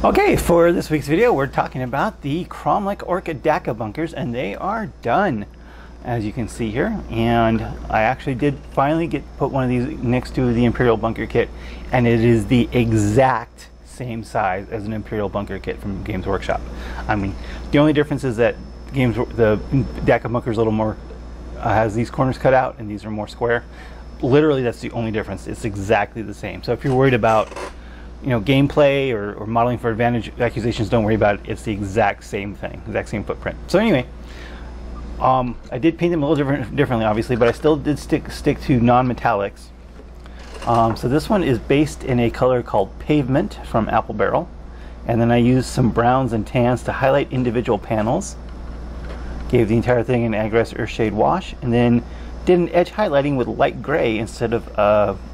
Okay, for this week's video, we're talking about the Kromlech Orc Dakka bunkers, and they are done, as you can see here. And I actually did finally put one of these next to the Imperial bunker kit, and it is the exact same size as an Imperial bunker kit from Games Workshop. I mean, the only difference is that the Dakka bunker is a little more, has these corners cut out, and these are more square. Literally, that's the only difference. It's exactly the same. So if you're worried about, you know, gameplay or modeling for advantage accusations, don't worry about it. It's the exact same thing, exact same footprint. So anyway, I did paint them a little differently, obviously, but I still did stick to non-metallics. So this one is based in a color called Pavement from Apple Barrel, and then I used some browns and tans to highlight individual panels. Gave the entire thing an Aggress Earthshade wash, and then did an edge highlighting with light gray instead of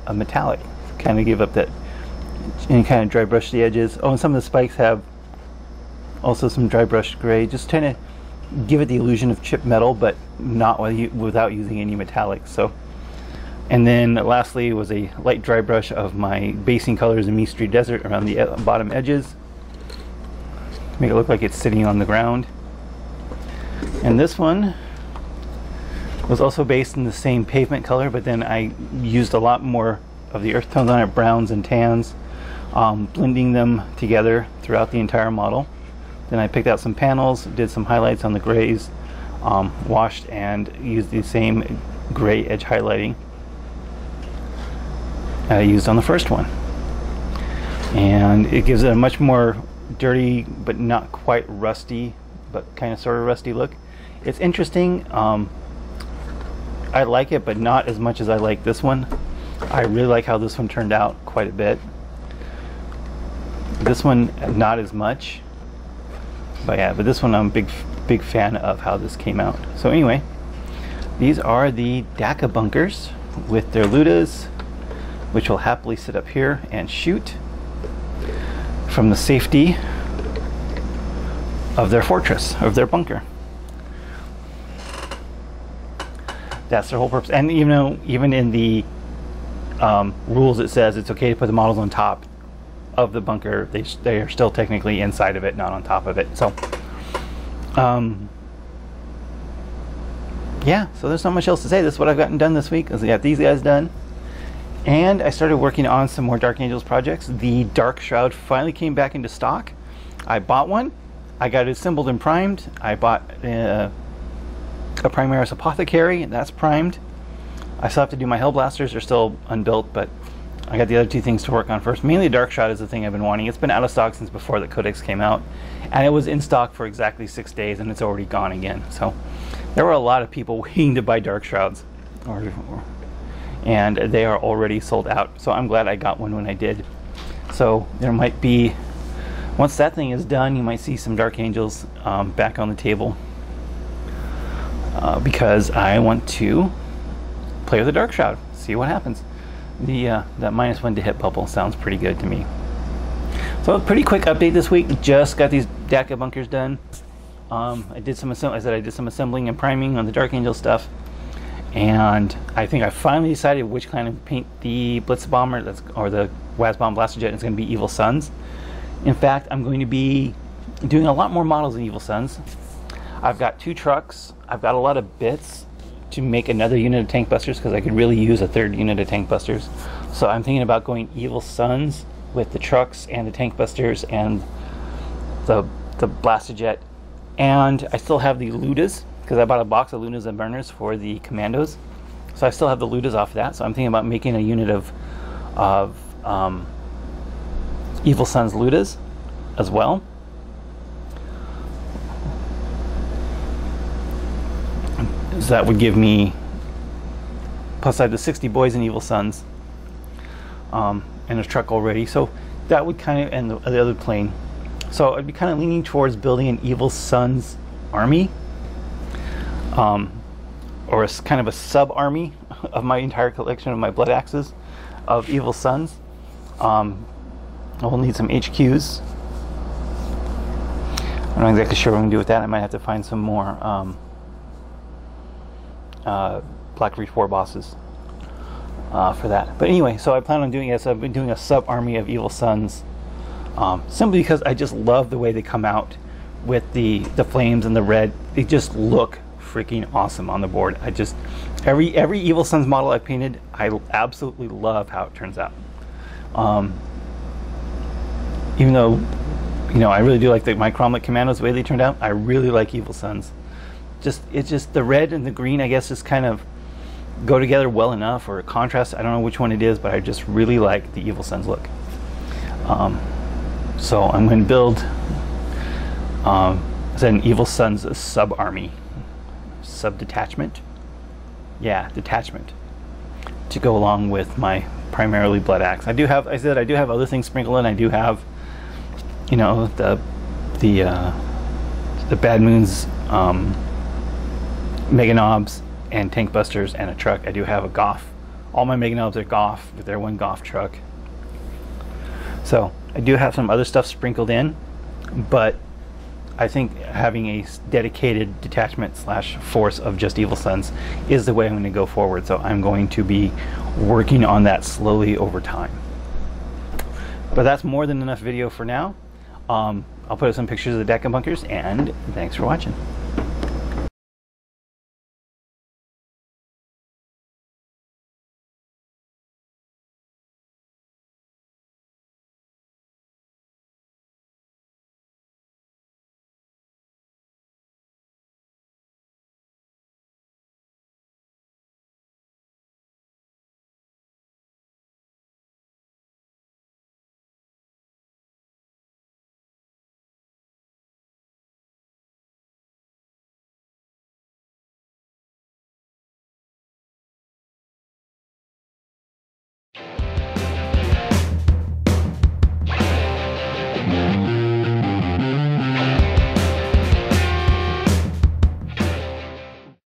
a metallic. Kind of give up that, and kind of dry brush the edges. Oh, and some of the spikes have also some dry brush gray, just trying to give it the illusion of chipped metal, but not without using any metallics. So, and then lastly was a light dry brush of my basing colors in Meat Street Desert around the bottom edges, make it look like it's sitting on the ground. And this one was also based in the same Pavement color, but then I used a lot more of the earth tones on it, browns and tans, blending them together throughout the entire model. Then I picked out some panels, did some highlights on the grays, washed and used the same gray edge highlighting I used on the first one. And it gives it a much more dirty, but not quite rusty, but kind of sort of rusty look. It's interesting. I like it, but not as much as I like this one. I really like how this one turned out quite a bit. This one, not as much. But yeah, but this one I'm a big fan of how this came out. So anyway, these are the Dakka bunkers with their ludas, which will happily sit up here and shoot from the safety of their fortress, of their bunker. That's their whole purpose. And you know, even in the rules it says it's okay to put the models on top of the bunker. They are still technically inside of it, not on top of it. So yeah, so there's not much else to say. This is what I've gotten done this week. I got these guys done, and I started working on some more Dark Angels projects. The Dark Shroud finally came back into stock. I bought one, I got it assembled and primed. I bought a Primaris Apothecary, and that's primed. I still have to do my Hellblasters, they're still unbuilt, but I got the other two things to work on first. Mainly Dark Shroud is the thing I've been wanting. It's been out of stock since before the Codex came out, and it was in stock for exactly 6 days, and it's already gone again. So there were a lot of people waiting to buy Dark Shrouds, and they are already sold out. So I'm glad I got one when I did. So there might be, once that thing is done, you might see some Dark Angels back on the table, because I want to play with the Dark Shroud, see what happens. That -1 to hit bubble sounds pretty good to me. So a pretty quick update this week. Just got these Dakka bunkers done. I did some assembling and priming on the Dark Angel stuff, and I think I finally decided which kind of paint the Blitz Bomber or the Wazbomb Blaster Jet is going to be Evil Suns. In fact, I'm going to be doing a lot more models in Evil Suns. I've got 2 trucks. I've got a lot of bits to make another unit of Tank Busters, because I could really use a 3rd unit of Tank Busters. So I'm thinking about going Evil Suns with the trucks and the Tank Busters and the Blaster Jet. And I still have the Ludas, because I bought a box of Ludas and Burners for the Commandos. So I still have the Ludas off of that. So I'm thinking about making a unit of Evil Suns Ludas as well. So that would give me, plus I have the 60 boys in Evil Suns, and a truck already, so that would kind of, and the other plane. So I'd be kind of leaning towards building an Evil Suns army, or kind of a sub-army of my entire collection of my Blood Axes of Evil Suns. I will need some HQs. I'm not exactly sure what I'm going to do with that. I might have to find some more Black Reach War bosses for that. But anyway, so I plan on doing this. I've been doing a sub-army of Evil Suns simply because I just love the way they come out with the flames and the red. They just look freaking awesome on the board. I just, every Evil Sunz model I've painted, I absolutely love how it turns out. Even though, you know, I really do like my Kromlech Commandos, the way they turned out, I really like Evil Sunz. It's just the red and the green, I guess, just kind of go together well enough, or a contrast. I don't know which one it is, but I just really like the Evil Sunz look. So I'm going to build an Evil Sunz sub-army. Sub-detachment? Yeah, detachment. To go along with my primarily Blood Axe. I do have, I said, I do have other things sprinkled in. I do have, you know, the Bad Moons Mega Knobs and Tank Busters and a truck. I do have a Goff. All my Mega Knobs are Goff with their one Goff truck. So I do have some other stuff sprinkled in, but I think having a dedicated detachment slash force of just Evil Sunz is the way I'm going to go forward. So I'm going to be working on that slowly over time. But that's more than enough video for now. I'll put up some pictures of the Dakka bunkers, and thanks for watching.